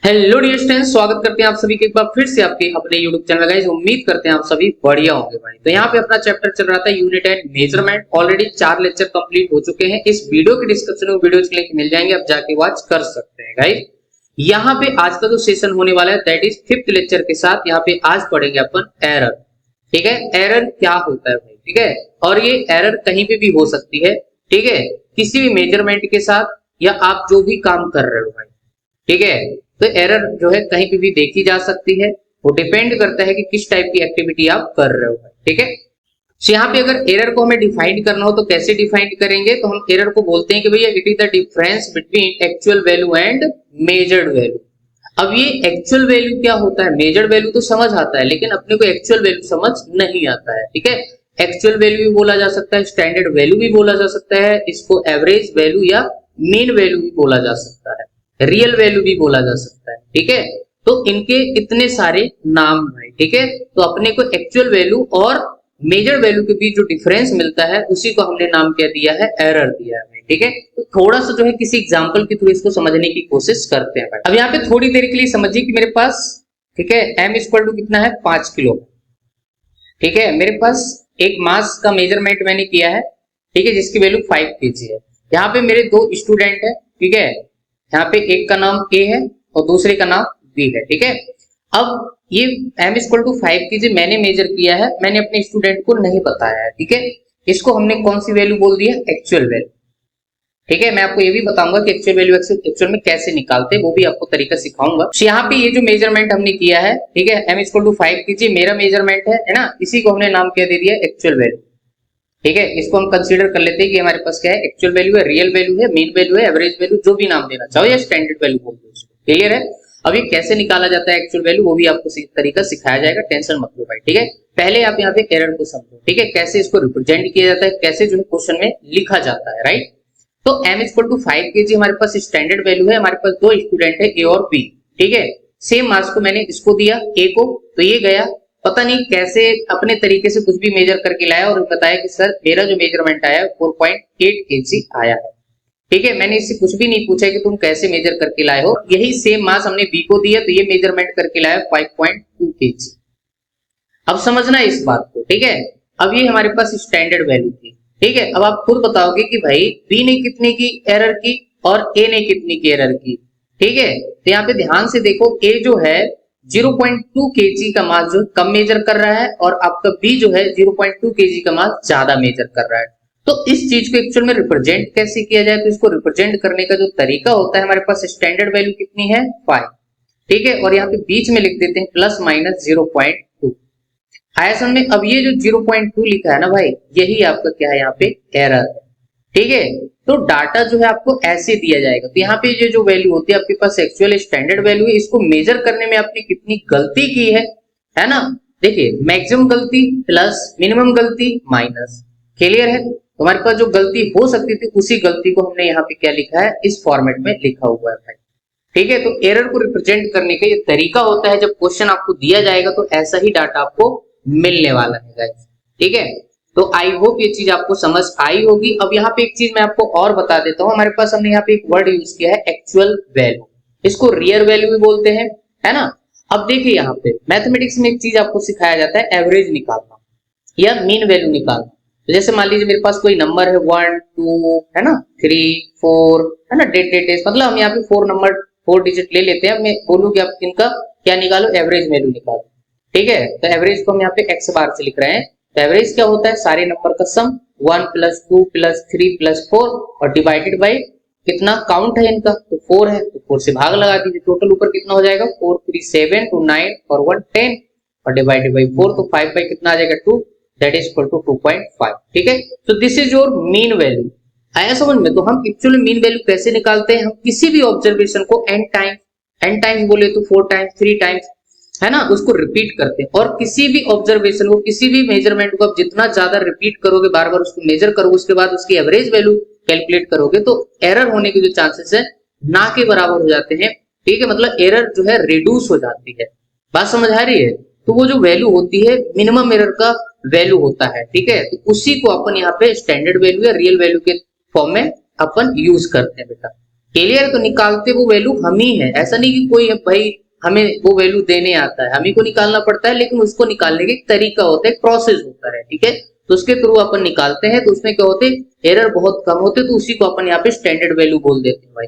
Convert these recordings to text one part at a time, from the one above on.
Hello dear students, स्वागत करते हैं आप सभी के एक बार फिर से आपके अपने यूट्यूब चैनल गाइस। उम्मीद करते हैं आप सभी बढ़िया होंगे भाई। तो यहाँ पे अपना चैप्टर चल रहा था unit and measurement. Already 4 lecture complete हो चुके हैं। इस वीडियो के डिस्क्रिप्शन में वीडियो के लिंक मिल जाएंगे, आप जाके वॉच कर सकते हैं गाइस। यहाँ पे आज का जो सेशन होने वाला है दैट इज 5th लेक्चर के साथ। यहाँ पे आज पढ़ेंगे अपन एरर। ठीक है, एरर क्या होता है भाई। ठीक है, और ये एरर कहीं पे भी हो सकती है। ठीक है, किसी भी मेजरमेंट के साथ या आप जो भी काम कर रहे हो भाई। ठीक है, तो एरर जो है कहीं पे भी देखी जा सकती है। वो डिपेंड करता है कि किस टाइप की एक्टिविटी आप कर रहे हो। ठीक है, तो यहाँ पे अगर एरर को हमें डिफाइन करना हो तो कैसे डिफाइन करेंगे, तो हम एरर को बोलते हैं कि भैया it is the difference between actual value and measured value. अब ये एक्चुअल वैल्यू क्या होता है, मेजर्ड वैल्यू तो समझ आता है लेकिन अपने को एक्चुअल वैल्यू समझ नहीं आता है। ठीक है, एक्चुअल वैल्यू भी बोला जा सकता है, स्टैंडर्ड वैल्यू भी बोला जा सकता है, इसको एवरेज वैल्यू या मीन वैल्यू भी बोला जा सकता है, रियल वैल्यू भी बोला जा सकता है। ठीक है, तो इनके इतने सारे नाम है। ठीक है, तो अपने को एक्चुअल वैल्यू और मेजर वैल्यू के बीच जो डिफरेंस मिलता है उसी को हमने नाम क्या दिया है, एरर दिया है। ठीक है, तो थोड़ा सा जो है किसी एग्जांपल के थ्रू इसको समझने की कोशिश करते हैं भाई। अब यहाँ पे थोड़ी देर के लिए समझिए कि मेरे पास, ठीक है, m इक्वल टू कितना है, 5 किलो। ठीक है, मेरे पास एक मास का मेजरमेंट मैंने किया है। ठीक है, जिसकी वैल्यू 5 kg है। यहाँ पे मेरे दो स्टूडेंट है। ठीक है, यहाँ पे एक का नाम A है और दूसरे का नाम B है। ठीक है, अब ये m इक्वल टू 5 kg मैंने मेजर किया है, मैंने अपने स्टूडेंट को नहीं बताया है। ठीक है, इसको हमने कौन सी वैल्यू बोल दिया, एक्चुअल वैल्यू। ठीक है, मैं आपको ये भी बताऊंगा कि एक्चुअल वैल्यू एक्चुअल में कैसे निकालते हैं, वो भी आपको तरीका सिखाऊंगा। तो यहाँ पे ये जो मेजरमेंट हमने किया है, ठीक है, m इक्वल टू 5 kg मेरा मेजरमेंट है ना, इसी को हमने नाम क्या दे दिया, एक्चुअल वैल्यू। ठीक है, इसको हम कंसीडर कर लेते हैं कि हमारे पास क्या है, एक्चुअल वैल्यू है, रियल वैल्यू है, मीन वैल्यू है, एवरेज वैल्यू, जो भी नाम देना चाहो, या स्टैंडर्ड वैल्यू बोल दो उसको। क्लियर है। अब ये कैसे निकाला जाता है एक्चुअल वैल्यू, वो भी आपको तरीका सिखाया जाएगा, टेंशन मत लो भाई। ठीक है, पहले आप यहाँ पे एरर को समझो। ठीक है, कैसे इसको रिप्रेजेंट किया जाता है, कैसे जो है क्वेश्चन में लिखा जाता है। राइट, तो m इक्वल टू 5 kg हमारे पास स्टैंडर्ड वैल्यू है, हमारे पास दो स्टूडेंट है A और B। ठीक है, सेम मार्क्स को मैंने इसको दिया A को, तो ये गया, पता नहीं कैसे अपने तरीके से कुछ भी मेजर करके लाया और बताया कि सर मेरा जो मेजरमेंट आया 4.8 kg आया है। ठीक है, मैंने इससे कुछ भी नहीं पूछा कि तुम कैसे मेजर करके लाए हो, यही सेम मास हमने B को दिया तो ये मेजरमेंट करके लाया 5.2 kg। अब समझना इस बात को। ठीक है, अब ये हमारे पास स्टैंडर्ड वैल्यू थी। ठीक है, अब आप खुद बताओगे कि भाई B ने कितने की एरर की और A ने कितनी की एरर की। ठीक है, तो यहाँ पे ध्यान से देखो, A जो है 0.2 kg का मास जो कम मेजर कर रहा है और आपका B जो है 0.2 kg का मास ज्यादा मेजर कर रहा है। तो इस चीज को एक्चुअल में रिप्रेजेंट कैसे किया जाए, तो इसको रिप्रेजेंट करने का जो तरीका होता है, हमारे पास स्टैंडर्ड वैल्यू कितनी है, 5। ठीक है, और यहाँ पे बीच में लिख देते हैं प्लस माइनस 0.2। आया समझ में। अब ये जो 0.2 लिखा है ना भाई, यही आपका क्या है, यहाँ पे एरर है। ठीक है, तो डाटा जो है आपको ऐसे दिया जाएगा। तो यहाँ पे ये जो वैल्यू होती है आपके पास एक्चुअल स्टैंडर्ड वैल्यू है, इसको मेजर करने में आपने कितनी गलती की है ना। देखिए, मैक्सिमम गलती प्लस मिनिमम गलती माइनस। क्लियर है, तो हमारे पास जो गलती हो सकती थी उसी गलती को हमने यहाँ पे क्या लिखा है, इस फॉर्मेट में लिखा हुआ है भाई। ठीक है, तो एरर को रिप्रेजेंट करने का ये तरीका होता है, जब क्वेश्चन आपको दिया जाएगा तो ऐसा ही डाटा आपको मिलने वाला है गाइस। ठीक है, तो आई होप ये चीज आपको समझ आई होगी। अब यहाँ पे एक चीज मैं आपको और बता देता हूँ, हमारे पास हमने यहाँ पे एक वर्ड यूज किया है एक्चुअल वैल्यू, इसको रियल वैल्यू भी बोलते हैं, है ना। अब देखिए, यहाँ पे मैथमेटिक्स में एक चीज आपको सिखाया जाता है, एवरेज निकालना या मीन वैल्यू निकालना। तो जैसे मान लीजिए मेरे पास कोई नंबर है 1 2 है ना, 3 4 है ना, डेट मतलब हम यहाँ पे 4 डिजिट ले लेते हैं। मैं बोलूँ कि आप इनका क्या निकालो, एवरेज वैल्यू निकालो। ठीक है, तो एवरेज को हम यहाँ पे x बार से लिख रहे हैं। तो एवरेज क्या होता है, सारे नंबर का सम 1 + 2 + 3 + 4 और डिवाइडेड बाय कितना काउंट है इनका, तो 4 है, तो 4 से भाग लगा दीजिए। टोटल ऊपर कितना हो जाएगा, 4 3 7 2 9 और 1 10 और डिवाइडेड बाय 4, तो 5 बाय कितना आ जाएगा, 2, दैट इज इक्वल टू 2.5। ठीक है, तो this is your mean value. आया समझ में। तो हम एक्चुअली मीन वैल्यू कैसे निकालते हैं, हम किसी भी ऑब्जर्वेशन को n टाइम्स बोले तो 4 टाइम्स 3 टाइम्स है ना, उसको रिपीट करते हैं। और किसी भी ऑब्जर्वेशन को, किसी भी मेजरमेंट को आप जितना ज्यादा रिपीट करोगे, बार बार उसको मेजर करोगे, उसके बाद उसकी एवरेज वैल्यू कैलकुलेट करोगे, तो एरर होने के जो चांसेस है ना के बराबर हो जाते हैं। ठीक है, मतलब एरर जो है रिड्यूस हो जाती है। बात समझ आ रही है। तो वो जो वैल्यू होती है मिनिमम एरर का वैल्यू होता है। ठीक है, तो उसी को अपन यहाँ पे स्टैंडर्ड वैल्यू या रियल वैल्यू के फॉर्म में अपन यूज करते हैं बेटा। क्लियर। तो निकालते वो वैल्यू हम ही है, ऐसा नहीं कि कोई है भाई हमें वो वैल्यू देने आता है, हम ही को निकालना पड़ता है, लेकिन उसको निकालने का एक तरीका होता है, एक प्रोसेस होता है, ठीक है। तो उसके थ्रू अपन निकालते हैं, तो उसमें क्या होते हैं, एरर बहुत कम होते, तो उसी को अपन यहाँ पे स्टैंडर्ड वैल्यू बोल देते हैं भाई।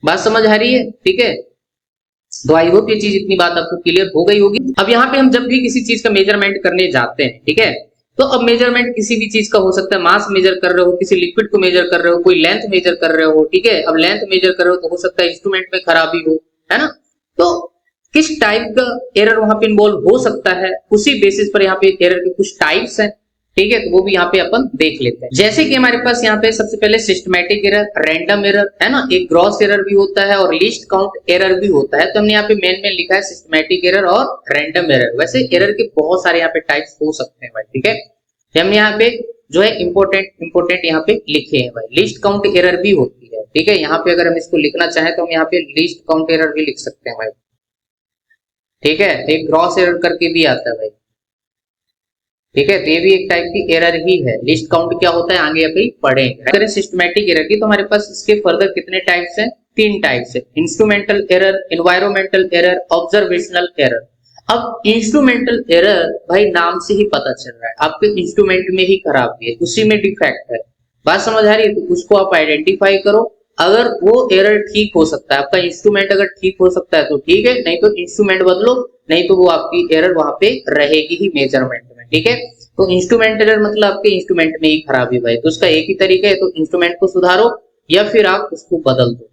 बात समझ आ रही है, ठीक है। तो आई होप ये चीज इतनी बात आपको क्लियर हो गई होगी। अब यहाँ पे हम जब भी किसी चीज का मेजरमेंट करने जाते हैं, ठीक है, तो अब मेजरमेंट किसी भी चीज का हो सकता है, मास मेजर कर रहे हो, किसी लिक्विड को मेजर कर रहे हो, कोई लेंथ मेजर कर रहे हो, ठीक है। अब लेंथ मेजर कर रहे हो तो हो सकता है इंस्ट्रूमेंट में खराबी हो, है ना। तो किस टाइप का एरर वहां पे इन्वॉल्व हो सकता है, उसी बेसिस पर यहाँ पे एरर के कुछ टाइप्स हैं, ठीक है। तो वो भी यहाँ पे अपन देख लेते हैं। जैसे कि हमारे पास यहाँ पे सबसे पहले सिस्टमैटिक एरर, रैंडम एरर, है ना, एक ग्रॉस एरर भी होता है और लीस्ट काउंट एरर भी होता है। तो हमने यहाँ पे मेन में लिखा है सिस्टमैटिक एरर और रैंडम एरर। वैसे एरर के बहुत सारे यहाँ पे टाइप्स हो सकते हैं भाई, ठीक है। हमने यहाँ पे जो है इंपोर्टेंट यहाँ पे लिखे हैं भाई। लिस्ट काउंट एरर भी होती है, ठीक है। यहाँ पे अगर हम इसको लिखना चाहें तो हम यहाँ पे लिस्ट काउंट एरर भी लिख सकते हैं भाई, ठीक है। एक ग्रॉस एरर करके भी आता है भाई, ठीक है। तो ये भी एक टाइप की एरर ही है। लिस्ट काउंट क्या होता है आगे अभी पढ़ेंगे। अगर सिस्टमैटिक एरर की तो हमारे पास इसके फर्दर कितने टाइप्स हैं, 3 टाइप्स है। Instrumental error, environmental error, observational error. अब इंस्ट्रूमेंटल एरर भाई नाम से ही पता चल रहा है, आपके इंस्ट्रूमेंट में ही खराबी है, उसी में डिफेक्ट है। बात समझ आ रही है। तो उसको आप आइडेंटिफाई करो। अगर वो एरर ठीक हो सकता है, आपका इंस्ट्रूमेंट अगर ठीक हो सकता है तो ठीक है, नहीं तो इंस्ट्रूमेंट बदलो, नहीं तो वो आपकी एरर वहां पे रहेगी ही मेजरमेंट में, ठीक है। तो इंस्ट्रूमेंट एरर मतलब आपके इंस्ट्रूमेंट में ही खराबी भाई। तो उसका एक ही तरीका है, तो इंस्ट्रूमेंट को सुधारो या फिर आप उसको बदल दो।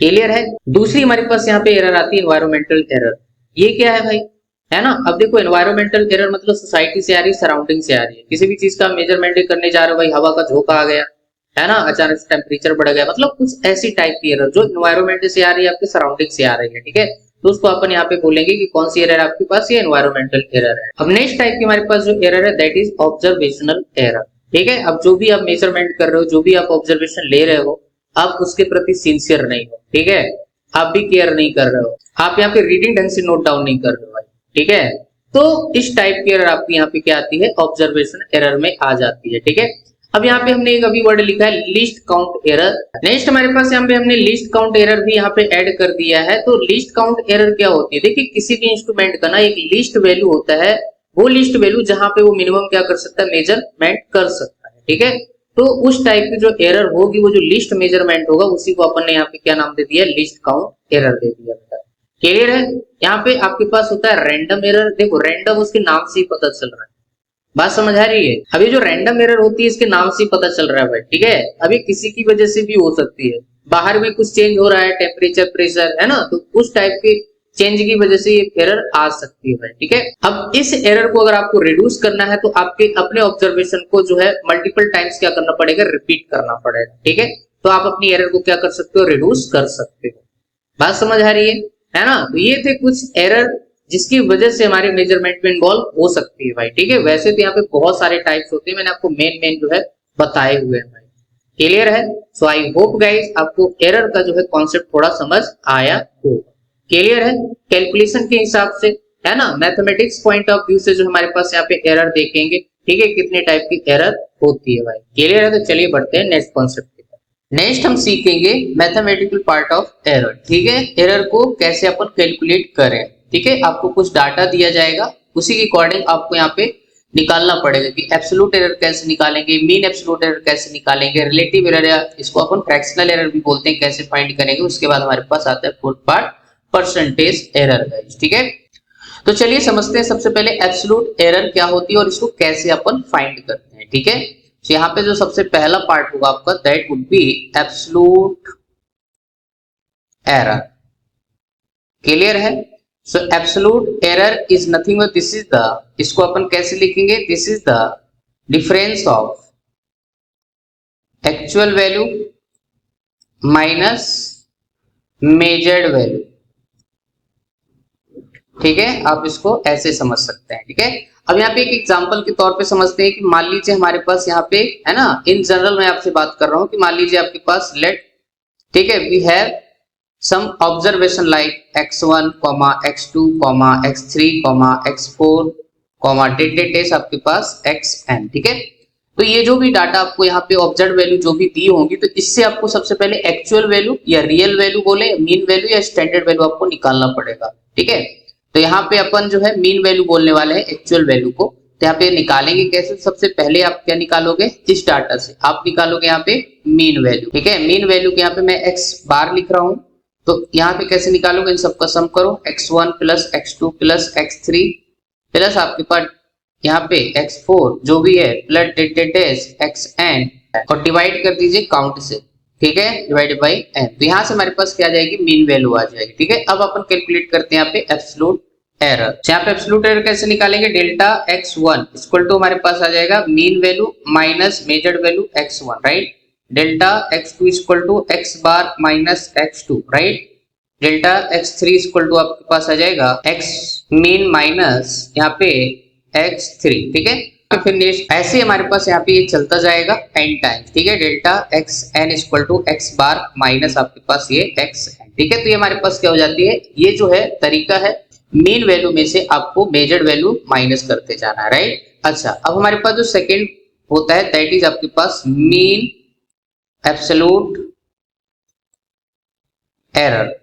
क्लियर है। दूसरी हमारे पास यहाँ पे एरर आती है एनवायरमेंटल एरर। ये क्या है भाई, है ना। अब देखो एनवायरमेंटल एरर मतलब सोसाइटी से आ रही है, सराउंडिंग से आ रही है। किसी भी चीज का मेजरमेंट करने जा रहे हो भाई, हवा का झोंका आ गया, है ना, अचानक से टेम्परेचर बढ़ गया, मतलब कुछ ऐसी टाइप की एरर जो एनवायरमेंट से आ रही है, आपके सराउंडिंग से आ रही है, ठीक है। तो उसको अपन यहाँ पे बोलेंगे कि कौन सी एरर आपके पास, ये एनवायरमेंटल एरर है। अब नेक्स्ट टाइप की हमारे पास जो एरर है दैट इज ऑब्जर्वेशनल एरर, ठीक है। अब जो भी आप मेजरमेंट कर रहे हो, जो भी आप ऑब्जर्वेशन ले रहे हो, आप उसके प्रति सिंसियर नहीं हो, ठीक है। आप भी केयर नहीं कर रहे हो, आप यहाँ पे रीडिंग ढंग से नोट डाउन नहीं कर रहे हो भाई, ठीक है। तो इस टाइप की एरर आपकी यहाँ पे क्या आती है, ऑब्जर्वेशन एरर में आ जाती है, ठीक है। अब यहाँ पे हमने एक अभी वर्ड लिखा है लिस्ट काउंट एरर। नेक्स्ट हमारे पास यहाँ पे हमने लिस्ट काउंट एरर भी यहाँ पे ऐड कर दिया है। तो लिस्ट काउंट एरर क्या होती है, देखिए किसी भी इंस्ट्रूमेंट का ना एक लिस्ट वैल्यू होता है, वो लिस्ट वैल्यू जहां पे वो मिनिमम क्या कर सकता है, मेजरमेंट कर सकता है, ठीक है। तो उस टाइप की जो एरर होगी, वो जो लिस्ट मेजरमेंट होगा, उसी को अपन ने यहाँ पे क्या नाम दे दिया, लिस्ट काउंट एरर दे दिया। क्लियर है। यहाँ पे आपके पास होता है रैंडम एरर। देखो रैंडम उसके नाम से ही पता चल रहा है, बात समझ आ रही है। अभी जो रैंडम एरर होती है इसके नाम से ही पता चल रहा है भाई, ठीक है। अभी किसी की वजह से भी हो सकती है, बाहर में कुछ चेंज हो रहा है, टेम्परेचर, प्रेशर, है ना, तो उस टाइप के चेंज की वजह से ये एरर आ सकती है भाई, ठीक है। अब इस एरर को अगर आपको रिड्यूस करना है, तो आपके अपने ऑब्जर्वेशन को जो है मल्टीपल टाइम्स क्या करना पड़ेगा, रिपीट करना पड़ेगा, ठीक है। तो आप अपनी एरर को क्या कर सकते हो, रिड्यूस कर सकते हो। बात समझ आ रही है ना। तो ये थे कुछ एरर जिसकी वजह से हमारे मेजरमेंट में इन्वॉल्व हो सकती है भाई, ठीक है। वैसे तो यहाँ पे बहुत सारे टाइप्स होते हैं, मैंने आपको मेन जो है बताए हुए हैं भाई। क्लियर है। सो आई होप गाइस आपको एरर का जो है कॉन्सेप्ट थोड़ा समझ आया हो। क्लियर है। कैलकुलेशन के हिसाब से, है ना, मैथमेटिक्स पॉइंट ऑफ व्यू से जो हमारे पास यहाँ पे एरर देखेंगे, ठीक है, कितने टाइप की एरर होती है भाई। क्लियर है। तो चलिए बढ़ते हैं नेक्स्ट कॉन्सेप्ट की तरफ। नेक्स्ट हम सीखेंगे मैथमेटिकल पार्ट ऑफ एरर, ठीक है। एरर को कैसे अपन कैलकुलेट करें, ठीक है। आपको कुछ डाटा दिया जाएगा, उसी के अकॉर्डिंग आपको यहाँ पे निकालना पड़ेगा कि एब्सोल्यूट एरर कैसे निकालेंगे, मीन एब्सोल्यूट एरर कैसे निकालेंगे, रिलेटिव एरर या इसको अपन फ्रैक्शनल एरर भी बोलते हैं, कैसे फाइंड करेंगे। उसके बाद हमारे पास आता है फोर्थ पार्ट, परसेंटेज एरर, ठीक है। तो चलिए समझते हैं सबसे पहले एब्सोल्यूट एरर क्या होती है और इसको कैसे अपन फाइंड करते हैं, ठीक है। तो यहाँ पे जो सबसे पहला पार्ट होगा आपका, that would be absolute error. Clear है। So absolute error is nothing but this is the, इसको अपन कैसे लिखेंगे, this is the difference of actual value minus measured value, ठीक है। आप इसको ऐसे समझ सकते हैं, ठीक है। अब यहाँ पे एक एग्जांपल के तौर पे समझते हैं कि मान लीजिए हमारे पास यहाँ पे, है ना, इन जनरल मैं आपसे बात कर रहा हूं कि मान लीजिए आपके पास लेट, ठीक है, we have some observation like x1, x2, x3, x4, डेट आपके पास xn, ठीक है। तो ये जो भी डाटा आपको यहाँ पे ऑब्जर्व वैल्यू जो भी दी होंगी, तो इससे आपको सबसे पहले एक्चुअल वैल्यू या रियल वैल्यू बोले, मीन वैल्यू या स्टैंडर्ड वैल्यू आपको निकालना पड़ेगा। ठीक है, तो यहाँ पे अपन जो है मीन वैल्यू बोलने वाले हैं एक्चुअल वैल्यू को। तो यहाँ पे निकालेंगे कैसे? सबसे पहले आप क्या निकालोगे? इस डाटा से आप निकालोगे यहाँ पे मीन वैल्यू। ठीक है, मीन वैल्यू के यहाँ पे मैं एक्स बार लिख रहा हूँ, तो यहाँ पे कैसे निकालोगे? इन सबका सम करो, x1 plus x2 plus x3 plus आपके पास यहाँ पे x4 जो भी है प्लस xn और डिवाइड कर दीजिए काउंट से। ठीक है, डिवाइडेड बाई n। तो यहाँ से हमारे पास क्या आ जाएगी? मीन वैल्यू आ जाएगी। ठीक है, अब अपन कैलकुलेट करते हैं यहाँ पे एब्सोल्यूट एरर। यहाँ पे एब्सोल्यूट एरर कैसे निकालेंगे? डेल्टा x1 इक्वल टू हमारे पास आ जाएगा mean value minus measured value x1, right. Delta x2 equal to x bar minus x2, right. Delta x3 equal to आपके पास आ जाएगा x मीन माइनस यहाँ पे x3। ठीक है, तो फिर नेक्स्ट ऐसे हमारे पास यहाँ पे ये चलता जाएगा n टाइम्स। ठीक है, delta xn equal to x bar minus आपके पास ये xn। ठीक है, तो ये हमारे पास क्या हो जाती है? ये जो है तरीका है मीन वैल्यू में से आपको मेजर्ड वैल्यू माइनस करते जाना है, राइट। अच्छा, अब हमारे पास जो सेकेंड होता है दैट इज आपके पास मीन एब्सोल्यूट एरर।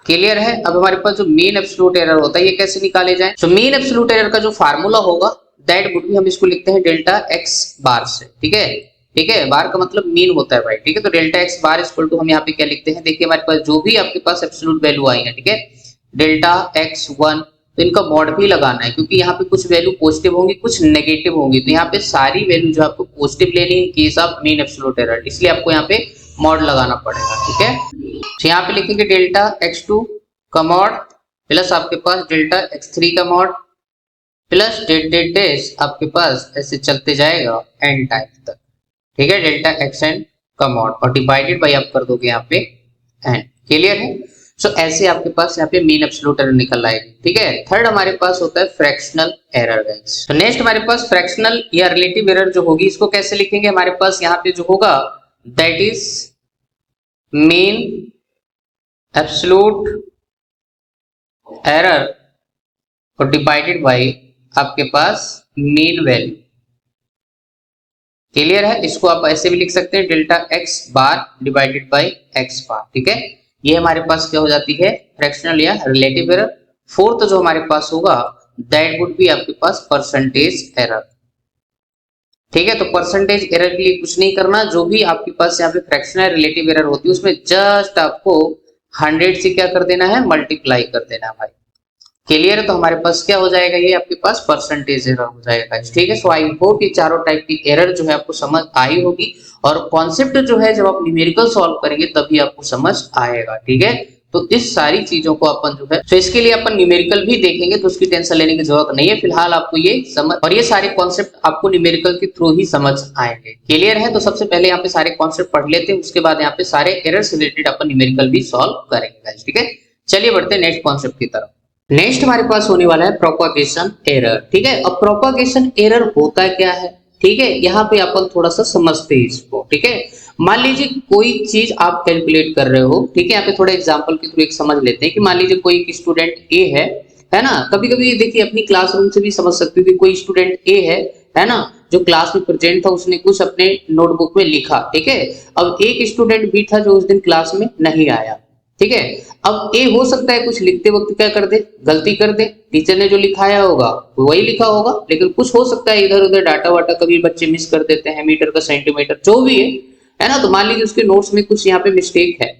क्लियर है? अब हमारे पास जो मीन एब्सोल्यूट एरर होता है ये कैसे निकाले जाए? तो मीन एब्सोल्यूट एरर का जो फार्मूला होगा दैट वुड बी, हम इसको लिखते हैं डेल्टा x बार से। ठीक है, ठीक है, बार का मतलब मीन होता है भाई। ठीक है, तो delta x bar equal to हम यहाँ पे क्या लिखते हैं? देखिए हमारे पास जो भी आपके पास एब्सोल्यूट वैल्यू आई है, ठीक है, डेल्टा x1, तो इनका मॉड भी लगाना है क्योंकि यहाँ पे कुछ वैल्यू पॉजिटिव होंगी कुछ नेगेटिव होंगी। तो यहाँ पे सारी वैल्यू जो आपको पॉजिटिव लेनी है case of mean absolute error, इसलिए आपको यहाँ पे मॉड लगाना पड़ेगा। ठीक है, तो यहाँ पे लिखेंगे डेल्टा x2 का मॉड प्लस आपके पास डेल्टा x3 का मॉड प्लस डेश आपके पास ऐसे चलते जाएगा n टाइम तक। ठीक है, डेल्टा xn का मॉड और डिवाइडेड बाय आप कर दोगे यहाँ पे n। क्लियर है? सो ऐसे आपके पास यहाँ पे मीन एब्सोल्यूट एरर निकल आएगी। ठीक है, थर्ड हमारे पास होता है फ्रैक्शनल एरर गाइस। तो नेक्स्ट हमारे पास फ्रैक्शनल या रिलेटिव एरर जो होगी इसको कैसे लिखेंगे? हमारे पास यहाँ पे जो होगा that is mean absolute error और डिवाइडेड बाय आपके पास मीन वैल्यू। क्लियर है? इसको आप ऐसे भी लिख सकते हैं delta x bar divided by x बार। ठीक है, ये हमारे पास क्या हो जाती है? फ्रैक्शनल या रिलेटिव एरर। फोर्थ जो हमारे पास होगा दैट वुड बी आपके पास परसेंटेज एरर। ठीक है, तो परसेंटेज एरर के लिए कुछ नहीं करना, जो भी आपके पास यहाँ पे फ्रैक्शनल रिलेटिव एरर होती है उसमें जस्ट आपको 100 से क्या कर देना है? मल्टीप्लाई कर देना है भाई। क्लियर है? तो हमारे पास क्या हो जाएगा? ये आपके पास परसेंटेज एरर हो जाएगा। ठीक है, सो आई होप ये चारों टाइप की एरर जो है आपको समझ आई होगी और कॉन्सेप्ट जो है जब आप न्यूमेरिकल सॉल्व करेंगे तभी आपको समझ आएगा। ठीक है, तो इस सारी चीजों को अपन जो है, तो इसके लिए अपन न्यूमेरिकल भी देखेंगे तो उसकी टेंशन लेने की जरूरत नहीं है। फिलहाल आपको ये समझ और ये सारे कॉन्सेप्ट आपको न्यूमेरिकल के थ्रू ही समझ आएंगे। क्लियर है? तो सबसे पहले यहाँ पे सारे कॉन्सेप्ट पढ़ लेते हैं, उसके बाद यहाँ पे सारे एरर से रिलेटेड अपन न्यूमेरिकल भी सॉल्व करेंगे। ठीक है, चलिए बढ़ते हैं नेक्स्ट कॉन्सेप्ट की तरफ। नेक्स्ट हमारे पास होने वाला है प्रोपागेशन एरर। ठीक है, अब प्रोपागेशन एरर होता क्या है? ठीक है, यहाँ पे अपन थोड़ा सा समझते हैं इसको। ठीक है, मान लीजिए कोई चीज आप कैलकुलेट कर रहे हो। ठीक है, यहाँ पे थोड़ा एग्जांपल के थ्रू एक समझ लेते हैं कि मान लीजिए कोई एक स्टूडेंट ए है ना। कभी कभी देखिए अपनी क्लासरूम से भी समझ सकते हो कि कोई स्टूडेंट ए है ना, जो क्लास में प्रेजेंट था, उसने कुछ अपने नोटबुक में लिखा। ठीक है, अब एक स्टूडेंट बी था जो उस दिन क्लास में नहीं आया। ठीक है, अब ए हो सकता है कुछ लिखते वक्त क्या कर दे? गलती कर दे। टीचर ने जो लिखाया होगा वही लिखा होगा, लेकिन कुछ हो सकता है इधर उधर डाटा वाटा कभी बच्चे मिस कर देते हैं, मीटर का सेंटीमीटर जो भी है ना। तो मान लीजिए उसके नोट्स में कुछ यहाँ पे मिस्टेक है।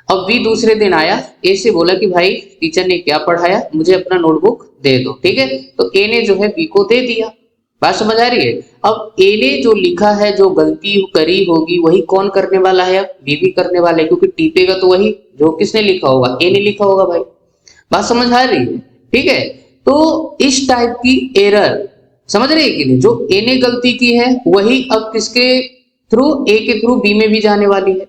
अब बी दूसरे दिन आया, ए से बोला कि भाई टीचर ने क्या पढ़ाया, मुझे अपना नोटबुक दे दो। ठीक है, तो ए ने जो है बी को दे दिया। बात समझ आ रही है? अब ए ने जो लिखा है, जो गलती करी होगी वही कौन करने वाला है? बी भी करने वाला है, क्योंकि टीपेगा तो वही जो किसने लिखा होगा, ए ने लिखा होगा भाई। बात समझ आ रही है? ठीक है, तो इस टाइप की एरर समझ रहे हैं कि नहीं? जो ए ने गलती की है वही अब किसके थ्रू? ए के थ्रू बी में भी जाने वाली है।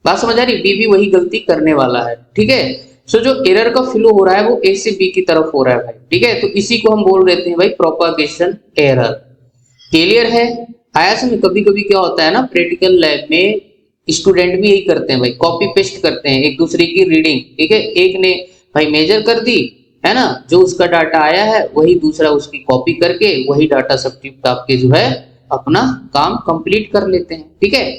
बात समझ आ रही है? बी भी वही गलती करने वाला है। ठीक है, सो जो एरर का फ्लो हो रहा है वो ए से बी की तरफ हो रहा है भाई। ठीक है, तो इसी को हम बोल रहे हैं भाई प्रोपागेशन एरर। क्लियर है? आया समझ? कभी कभी क्या होता है ना, प्रैक्टिकल लैब में स्टूडेंट भी यही करते हैं भाई, कॉपी पेस्ट करते हैं एक दूसरे की रीडिंग। ठीक है, एक ने भाई मेजर कर दी है ना, जो उसका डाटा आया है वही दूसरा उसकी कॉपी करके वही डाटा सब्स्टिट्यूट आपके जो है अपना काम कंप्लीट कर लेते हैं। ठीक है,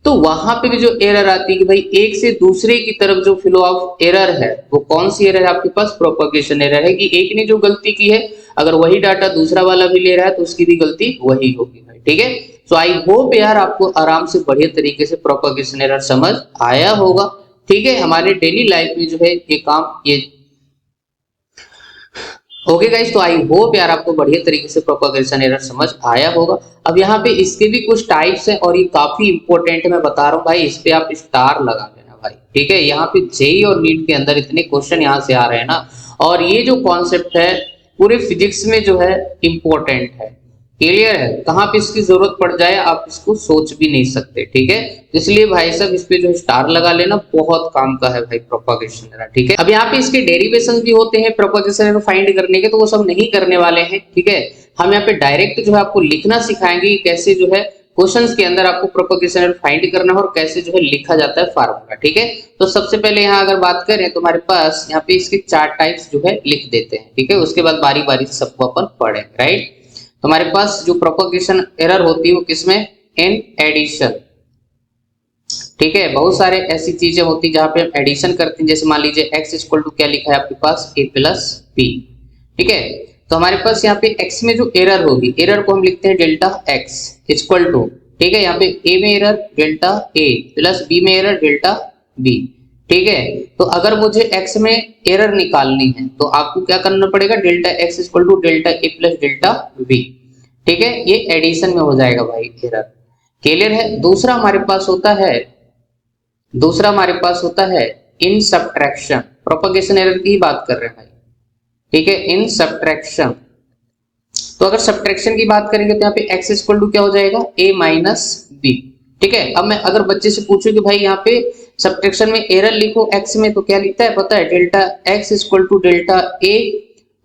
तो वहां पे भी जो एरर आती है कि भाई एक से दूसरे की तरफ जो फ्लो ऑफ एरर है वो कौन सी एरर है आपके पास, प्रोपगेशन एरर है, कि एक ने जो गलती की है अगर वही डाटा दूसरा वाला भी ले रहा है तो उसकी भी गलती वही होगी भाई। ठीक है, सो आई होप यार आपको आराम से बढ़िया तरीके से प्रोपगेशन एरर समझ आया होगा। ठीक है, हमारे डेली लाइफ में जो है ये काम ये ओके गाइस, तो आई होप यार आपको बढ़िया तरीके से प्रोपगेशन एरर समझ आया होगा। अब यहाँ पे इसके भी कुछ टाइप्स हैं और ये काफी इंपॉर्टेंट है, मैं बता रहा हूँ भाई, इस पे आप स्टार लगा देना भाई। ठीक है, यहाँ पे जेई और नीट के अंदर इतने क्वेश्चन यहाँ से आ रहे हैं ना, और ये जो कॉन्सेप्ट है पूरे फिजिक्स में जो है इंपॉर्टेंट है। क्लियर है, कहाँ पे इसकी जरूरत पड़ जाए आप इसको सोच भी नहीं सकते। ठीक है, इसलिए भाई साहब इस पे जो स्टार लगा लेना, बहुत काम का है भाई प्रोपगेशन एरर। ठीक है, अब यहाँ पे इसके डेरिवेशन भी होते हैं प्रोपगेशन एरर फाइंड करने के, तो वो सब नहीं करने वाले हैं। ठीक है, हम यहाँ पे डायरेक्ट जो है आपको लिखना सिखाएंगे, कैसे जो है क्वेश्चंस के अंदर आपको प्रोपगेशन एरर फाइंड करना है और कैसे जो है लिखा जाता है फार्मूला। ठीक है, तो सबसे पहले यहाँ अगर बात करें तो हमारे पास यहाँ पे इसके 4 टाइप्स जो है लिख देते हैं। ठीक है, उसके बाद बारी बारी से सबको अपन पढ़ेंगे। राइट, तो हमारे पास जो प्रोपगेशन एरर होती है वो किसमें, इन एडिशन। ठीक है, बहुत सारे ऐसी चीजें होती है जहां पे हम एडिशन करते हैं, जैसे मान लीजिए x इक्वल टू क्या लिखा है आपके पास, a प्लस बी। ठीक है, तो हमारे पास यहाँ पे x में जो एरर होगी, एरर को हम लिखते हैं डेल्टा x इक्वल टू, ठीक है, यहाँ पे a में error delta a plus b में एरर डेल्टा b। ठीक है, तो अगर मुझे x में एरर निकालनी है तो आपको क्या करना पड़ेगा, delta x equal to delta a plus delta b। ठीक है, ये एडिशन में हो जाएगा भाई एरर। क्लियर है, दूसरा हमारे पास होता है इन सबट्रैक्शन। प्रोपगेशन एरर की बात कर रहे हैं भाई। ठीक है, इन सबट्रैक्शन, तो अगर सबट्रैक्शन की बात करेंगे तो यहाँ पे x इक्वल टू क्या हो जाएगा, a माइनस बी। ठीक है, अब मैं अगर बच्चे से पूछूं कि भाई यहाँ पे सबट्रैक्शन में एरर लिखो x में, तो क्या लिखता है पता है, delta x equal to delta a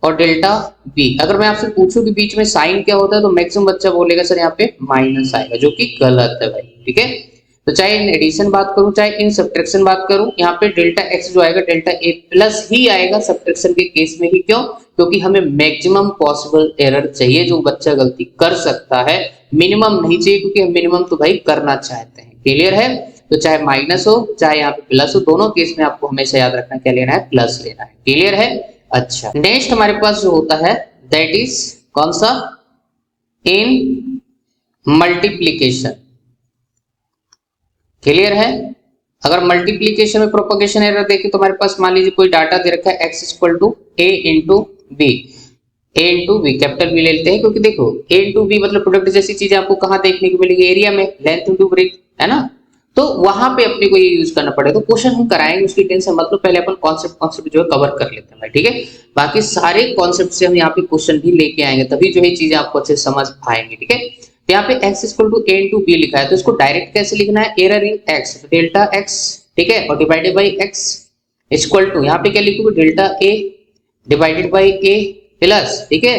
और डेल्टा b। अगर मैं आपसे पूछूं कि बीच में साइन क्या होता है तो मैक्सिमम बच्चा बोलेगा सर यहाँ पे माइनस आएगा, जो कि गलत है भाई। ठीक है, तो चाहे इन एडिशन बात करूं चाहे इन सबट्रैक्शन बात करूं, यहाँ पे डेल्टा x जो आएगा डेल्टा a प्लस ही आएगा सबट्रैक्शन के केस में ही। क्यों, क्योंकि हमें मैक्सिमम पॉसिबल एरर चाहिए जो बच्चा गलती कर सकता है, मिनिमम नहीं चाहिए, क्योंकि हम मिनिमम तो भाई करना चाहते हैं। क्लियर है, तो चाहे माइनस हो चाहे यहाँ पे प्लस हो, दोनों केस में आपको हमेशा याद रखना क्या लेना है, प्लस लेना है। क्लियर है, अच्छा नेक्स्ट हमारे पास जो होता है दैट इज कौन सा, इन मल्टीप्लीकेशन। क्लियर है, अगर मल्टीप्लीकेशन में प्रोपगेशन एरर देखें तो हमारे पास मान लीजिए कोई डाटा दे रखा है x equal to a into B, a into B, capital B ले लेते हैं, क्योंकि देखो a इंटू बी मतलब प्रोडक्ट जैसी चीजें आपको कहाँ देखने को मिलेगी, एरिया में, लेंथ इंटू ब्रेथ, है ना, तो वहां पे अपने को ये यूज करना पड़ेगा। तो क्वेश्चन हम कराएंगे, उसकी टेंशन मतलब पहले अपन कॉन्सेप्ट जो है कवर कर लेते हैं भाई। ठीक है, बाकी सारे कॉन्सेप्ट से हम यहाँ पे क्वेश्चन भी लेके आएंगे, तभी जो है चीजें आपको अच्छे समझ आएंगी। ठीक है, यहाँ पे x equal to a into B लिखा है, तो इसको डायरेक्ट कैसे लिखना है, error in x, delta x, ठीक है, और divided by x equal to, यहाँ पे क्या लिखोगे, delta a divided by a plus, ठीक है,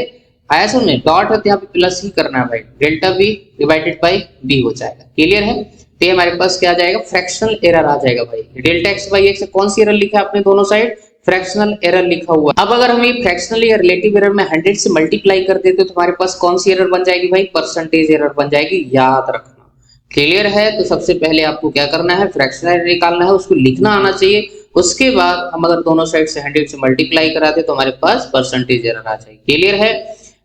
आया समझ, डॉट है तो यहाँ पे प्लस ही करना है भाई, delta b divided by b हो जाएगा। क्लियर है, तो ये हमारे पास क्या आ जाएगा, फ्रैक्शनल एरर आ जाएगा भाई। डेल्टा x बाई x कौन सी एरर लिखा है आपने दोनों साइड, फ्रैक्शनल एरर लिखा हुआ। अब अगर हम ये फ्रैक्शनल या रिलेटिव एरर में 100 से मल्टीप्लाई कर देते तो हमारे पास कौन सी एरर बन जाएगी भाई, परसेंटेज एरर बन जाएगी, याद रखना। क्लियर है, तो सबसे पहले आपको क्या करना है, फ्रैक्शनल एरर निकालना है, उसको लिखना आना चाहिए। उसके बाद हम अगर दोनों साइड से 100 से मल्टीप्लाई कराते तो हमारे पास परसेंटेज एरर आ जाएगी। क्लियर है,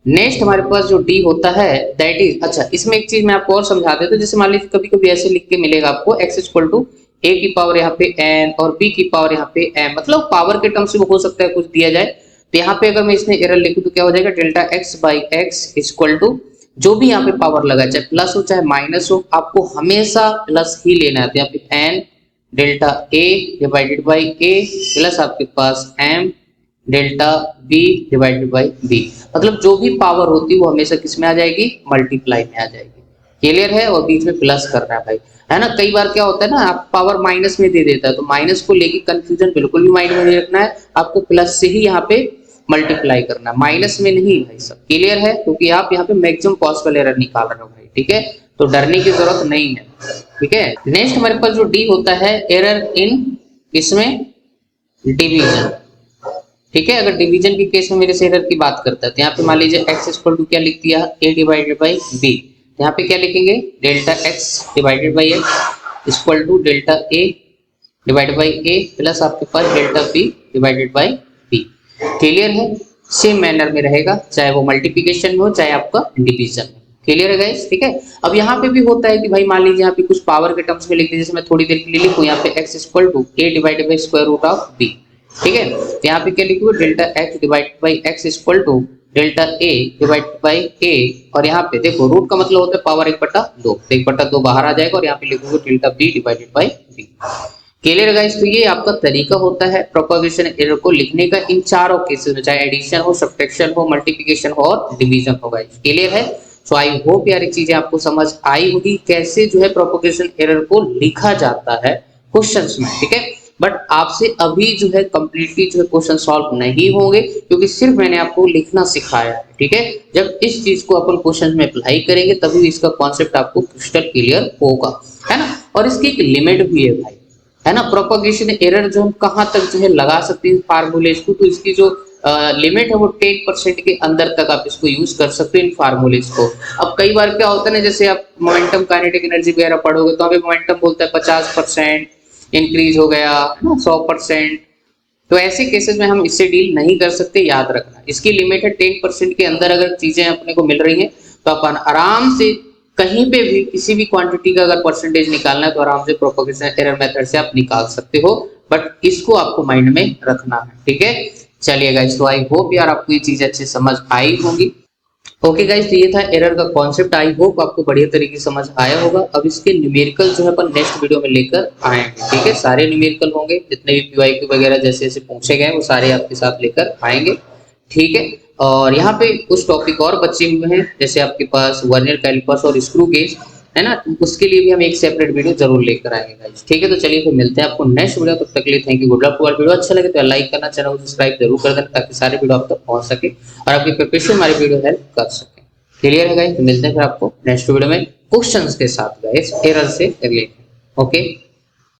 नेक्स्ट हमारे पास जो डी होता है दैट इज, अच्छा इसमें एक चीज मैं आपको और समझा देता हूं, जैसे मान लीजिए कभी कभी ऐसे लिख के मिलेगा आपको x इक्वल टू a की पावर यहाँ पे n और b की पावर यहाँ पे m, मतलब पावर के टर्म्स में हो सकता है कुछ दिया जाए, तो यहाँ पे अगर मैं इसमें एरर लिखूं तो क्या हो जाएगा, delta x by x equal to, जो भी यहाँ पे पावर लगा चाहे प्लस हो चाहे माइनस हो, आपको हमेशा प्लस ही लेना है। तो यहाँ पे n delta a divided by a plus आपके पास m delta b divided by b, मतलब जो भी पावर होती है वो हमेशा किस में आ जाएगी, मल्टीप्लाई में आ जाएगी। क्लियर है, और बीच में प्लस करना है भाई, है ना। कई बार क्या होता है ना, आप पावर माइनस में दे देता है, तो माइनस को लेके कंफ्यूजन बिल्कुल भी माइंड में नहीं रखना है, आपको प्लस से ही यहाँ पे मल्टीप्लाई करना है, माइनस में नहीं भाई सब। क्लियर है, क्योंकि आप यहाँ पे मैक्सिमम पॉसिबल एरर निकाल रहे हो भाई। ठीक है, तो डरने की जरूरत नहीं है। ठीक है, नेक्स्ट हमारे पास जो डी होता है, एरर इन इसमें डिवीजन। ठीक है, अगर डिवीजन के केस में मेरे से एरर की बात करता है तो यहाँ पे मान लीजिए x इक्वल टू क्या लिख दिया, a डिवाइडेड बाई b, यहाँ पे क्या लिखेंगे, delta x divided by x equal to delta a divided by a plus आपके पास delta b divided by b. Clear है? सेम मैनर में रहेगा, चाहे वो मल्टीप्लिकेशन में हो चाहे आपका डिवीजन में। क्लियर है गाइस? ठीक है। अब यहाँ पे भी होता है कि भाई मान लीजिए यहाँ पे कुछ पावर के टर्म्स में लिख लीजिए, जैसे मैं थोड़ी देर के लिए लिखूँ यहाँ पे x equal to a divided by square root of b। ठीक है, तो यहाँ पे क्या लिखूँ, delta x divided by x equal to delta a divided by a, और यहाँ पे देखो रूट का मतलब होता है पावर 1/2, 1/2 बाहर आ जाएगा और यहाँ पे लिखूंगा delta b divided by b। Clear guys? तो ये आपका तरीका होता है प्रोपगेशन एरर को लिखने का इन चारों केसेस में, चाहे एडिशन हो, सब्ट्रैक्शन हो, मल्टीप्लिकेशन हो और डिवीजन हो। गाइस क्लियर है? सो आई होप यार चीजें आपको समझ आई होगी कैसे जो है प्रोपगेशन एरर को लिखा जाता है क्वेश्चंस में। ठीक है, बट आपसे अभी जो है कंप्लीटली जो है क्वेश्चन सॉल्व नहीं होंगे क्योंकि सिर्फ मैंने आपको लिखना सिखाया है। ठीक है, जब इस चीज को अपन क्वेश्चन में अप्लाई करेंगे तभी इसका कॉन्सेप्ट आपको क्रिस्टल क्लियर होगा, है ना। और इसकी एक लिमिट भी है भाई, है ना। प्रोपगेशन एरर जो हम कहाँ तक जो है लगा सकते हैं फार्मूलेज को, तो इसकी जो लिमिट है वो 10% के अंदर तक आप इसको यूज कर सकते हो इन फार्मूलेज को। अब कई बार क्या होता है ना, जैसे आप मोमेंटम काइनेटिक एनर्जी वगैरह पढ़ोगे तो हमें मोमेंटम बोलता है 50% इंक्रीज हो गया, 100%, तो ऐसे केसेस में हम इससे डील नहीं कर सकते, याद रखना। इसकी लिमिट है 10% के अंदर अगर चीजें अपने को मिल रही हैं तो अपन आराम से कहीं पे भी किसी भी क्वांटिटी का अगर परसेंटेज निकालना है तो आराम से प्रोपगेशन एरर मेथड से आप निकाल सकते हो, बट इसको आपको माइंड में रखना है। ठीक है, चलिए गाइस, तो आई होप यार आपको ये चीज अच्छे समझ आई होंगी। ओके गाइस, तो ये था एरर का कॉन्सेप्ट, आई होप आपको बढ़िया तरीके से समझ आया होगा। अब इसके न्यूमेरिकल जो है अपन नेक्स्ट वीडियो में लेकर आएंगे। ठीक है, सारे न्यूमेरिकल होंगे, जितने भी पीवाईक्यू वगैरह जैसे जैसे पूछे गए वो सारे आपके साथ लेकर आएंगे। ठीक है, और यहाँ पे कुछ टॉपिक और बचे हुए हैं, जैसे आपके पास वर्नियर कैलिपर्स और स्क्रू गेज, है ना, उसके लिए भी हम एक सेपरेट वीडियो जरूर लेकर आएंगे गाइस। ठीक है, तो चलिए फिर मिलते हैं आपको नेक्स्ट वीडियो, तब तक के लिए thank you, good luck to all. Video अच्छा लगे तो लाइक करना, चैनल को सब्सक्राइब जरूर कर देना ताकि सारे वीडियो आप तक पहुंच सके और आपकी प्रिपरेशन हमारी वीडियो हेल्प कर सके। क्लियर है गाइस? तो मिलते हैं फिर आपको नेक्स्ट वीडियो में क्वेश्चंस के साथ गाइस, एरर से रिलेटेड। ओके।